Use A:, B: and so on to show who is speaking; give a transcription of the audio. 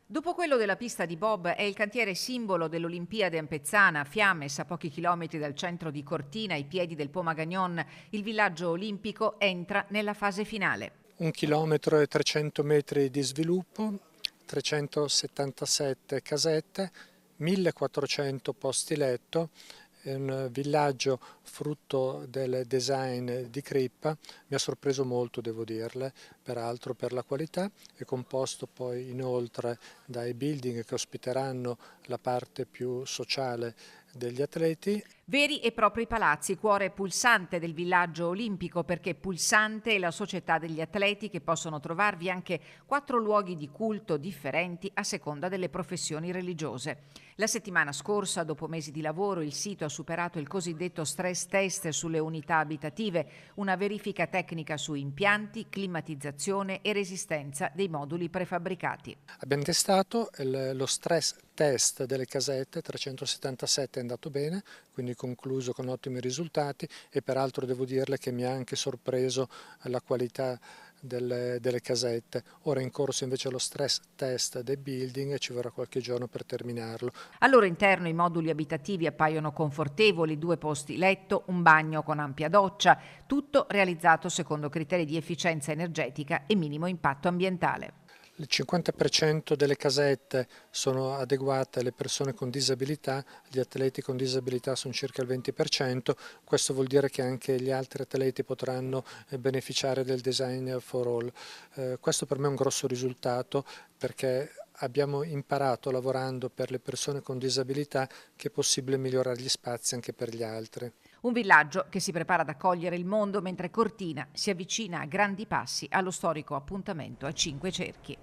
A: Dopo quello della pista di bob è il cantiere simbolo dell'Olimpiade Ampezzana, Fiammes, a pochi chilometri dal centro di Cortina, ai piedi del Po Magagnon. Il villaggio olimpico entra nella fase finale.
B: 1 chilometro e 300 metri di sviluppo, 377 casette, 1400 posti letto. È un villaggio frutto del design di Crippa, mi ha sorpreso molto, devo dirle, peraltro per la qualità. È composto poi inoltre dai building che ospiteranno la parte più sociale degli atleti.
A: Veri e propri palazzi, cuore pulsante del villaggio olimpico, perché pulsante è la società degli atleti, che possono trovarvi anche 4 luoghi di culto differenti a seconda delle professioni religiose. La settimana scorsa, dopo mesi di lavoro, il sito ha superato il cosiddetto stress test sulle unità abitative, una verifica tecnica su impianti, climatizzazione e resistenza dei moduli prefabbricati.
B: Abbiamo testato lo stress test delle casette, 377 è andato bene, quindi concluso con ottimi risultati, e peraltro devo dirle che mi ha anche sorpreso la qualità delle casette. Ora è in corso invece lo stress test dei building e ci vorrà qualche giorno per terminarlo.
A: Al loro interno i moduli abitativi appaiono confortevoli, 2 posti letto, un bagno con ampia doccia, tutto realizzato secondo criteri di efficienza energetica e minimo impatto ambientale.
B: Il 50% delle casette sono adeguate alle persone con disabilità, gli atleti con disabilità sono circa il 20%, questo vuol dire che anche gli altri atleti potranno beneficiare del design for all. Questo per me è un grosso risultato, perché abbiamo imparato lavorando per le persone con disabilità che è possibile migliorare gli spazi anche per gli altri.
A: Un villaggio che si prepara ad accogliere il mondo mentre Cortina si avvicina a grandi passi allo storico appuntamento a 5 cerchi.